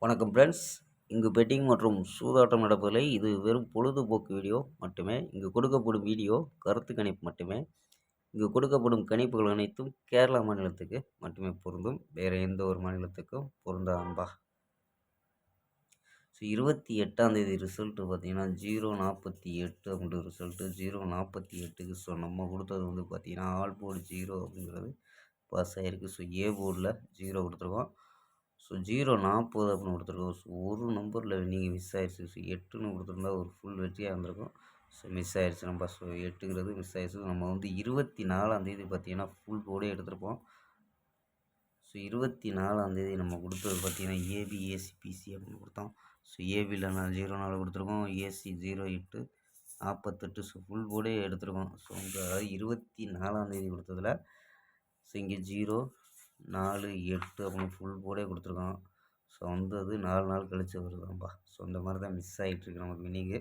வணக்கம் ஃப்ரெண்ட்ஸ். இங்கு பெட்டிங் மற்றும் சூதாட்டம் நடப்பதில்லை. இது வெறும் பொழுதுபோக்கு வீடியோ மட்டுமே. இங்கு கொடுக்கப்படும் வீடியோ கருத்து கணிப்பு மட்டுமே. இங்கு கொடுக்கப்படும் கணிப்புகள் அனைத்தும் கேரளா மாநிலத்துக்கு மட்டுமே பொருந்தும். வேறு எந்த ஒரு மாநிலத்துக்கும் பொருந்தாம்பா. ஸோ 28ஆம் தேதி ரிசல்ட்டு பார்த்தீங்கன்னா 048 அப்படின்ற ரிசல்ட்டு 048க்கு. ஸோ நம்ம கொடுத்தது வந்து பார்த்தீங்கன்னா ஆல் போர்டு 0 அப்படிங்கிறது பாஸ் ஆகிருக்கு. ஸோ ஏ போர்டில் 0 கொடுத்துருக்கோம். ஸோ 040 அப்படின்னு கொடுத்துருக்கோம். ஸோ ஒரு நம்பரில் நீங்கள் மிஸ் ஆயிடுச்சு. ஸோ 8ன்னு கொடுத்துருந்தா ஒரு ஃபுல் வெற்றியாக இருந்திருக்கும். ஸோ மிஸ் ஆயிடுச்சு நம்ம. ஸோ 8ங்கிறது மிஸ் ஆயிடுச்சு. நம்ம வந்து 24ஆம் தேதி பார்த்தீங்கன்னா ஃபுல் போர்டே எடுத்திருப்போம். ஸோ 24ஆம் தேதி நம்ம கொடுத்தது பார்த்தீங்கன்னா ஏபி ஏசி பிசி அப்படின்னு கொடுத்தோம். ஸோ ஏபியில் நான் 04 கொடுத்துருக்கோம். ஏசி 08 48. ஸோ ஃபுல் போர்டே எடுத்திருக்கோம். ஸோ அதாவது 24ஆம் தேதி கொடுத்ததில் ஸோ இங்கே 048 அப்படின்னு ஃபுல் போர்டே கொடுத்துருக்கோம். ஸோ வந்து அது 4 நாள் கழித்து வருதாம்பா. ஸோ இந்த மாதிரி தான் மிஸ் ஆகிட்டுருக்கு நமக்கு வின்னிங்கு.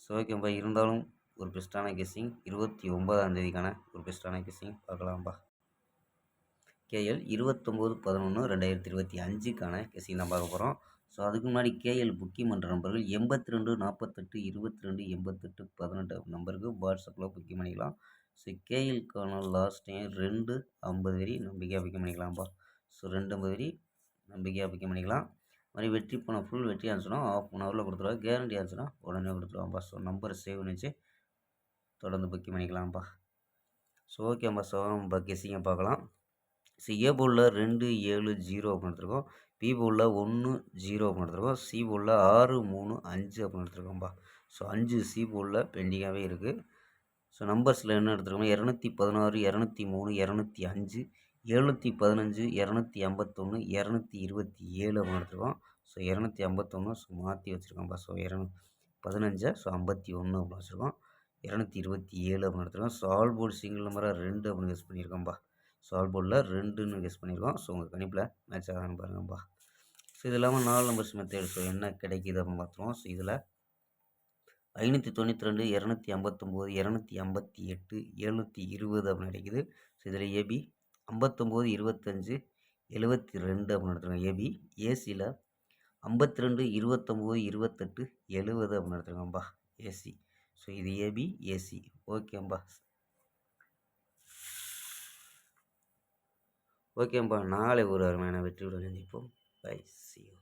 ஸோ ஓகேம்பா. இருந்தாலும் ஒரு பெஸ்ட்டான கெஸ்ஸிங் 29ஆம் தேதிக்கான ஒரு பெஸ்ட்டான கெஸ்ஸிங் பார்க்கலாம்பா. கேஎல் 29/11/2025க்கான கெஸ்ஸிங் தான் பார்க்க போகிறோம். ஸோ அதுக்கு முன்னாடி கேஎல் புக்கிங் பண்ணுற நம்பர்கள் 82 48 22 88 18 நம்பருக்கு வாட்ஸ்அப்பில் புக்கிங் பண்ணிக்கலாம். ஸோ கேஎல்க்கான லாஸ்ட் டைம் 250 வரி நம்பிக்கையாக புக்கிங் பண்ணிக்கலாம்ப்பா. ஸோ 250 வரி நம்பிக்கையாக புக்கிங் பண்ணிக்கலாம். மாதிரி வெற்றி பணம் ஃபுல் வெற்றி ஆச்சுன்னா ½ மணி ஹவரில் கொடுத்துருவா. கேரண்டி ஆச்சுன்னா உடனே கொடுத்துருவாம்ப்பா. ஸோ நம்பரை சேவ் பண்ணிச்சு தொடர்ந்து புக்கிங் பண்ணிக்கலாம்ப்பா. ஸோ ஓகேம்மா. ஸோ நம்ம கெஸ்ஸிங்கை பார்க்கலாம். ஸோ ஏ போர்டில் 2 7 0 அப்படின்னு எடுத்துருக்கோம். பி போர்டில் 1 0 அப்படின்னு எடுத்துருக்கோம். சி போர்டில் 6 3 5 அப்படின்னு எடுத்துருக்கோம்ப்பா. ஸோ 5 சி போர்டில் பெண்டிங்காகவே இருக்குது. ஸோ நம்பர்ஸில் என்ன எடுத்துருக்கோம் 216 203 205 715 251 227 அப்படின்னு எடுத்துருக்கோம். ஸோ 251 ஸோ மாற்றி வச்சுருக்கோம்ப்பா. ஸோ 15 ஸோ 51 அப்படின்னு வச்சுருக்கோம். 227 அப்படின்னு எடுத்துருக்கோம். ஸோ ஆல் போர்டு சிங்கிள் நம்பராக 2 அப்படின்னு கெஸ் பண்ணியிருக்கோம்ப்பா. ஸோ ஆல் போர்டில் 2ன்னு கெஸ் பண்ணியிருக்கோம். ஸோ உங்கள் கணிப்பில் மேட்ச் ஆகான்னு பாருங்கப்பா. ஸோ இது இல்லாமல் 4 நம்பர்ஸ் மெத்தேட். ஸோ என்ன கிடைக்கிது அப்படின்னு பார்த்துருவோம். ஸோ இதில் 592 259 258 720 அப்படின்னு கிடைக்குது. ஸோ இதில் ஏபி 59 25 72 அப்படின்னு எடுத்துருக்கோம். ஏபி ஏசியில் 52 29 28 70 அப்படின்னு எடுத்துருக்கோம்ப்பா. ஏசி. ஸோ இது ஏபி ஏசி. ஓகேம்பா. ஓகேம்பா. நாளை ஒரு அருமையான வெற்றியுடன் சந்திப்போம். பை. C you.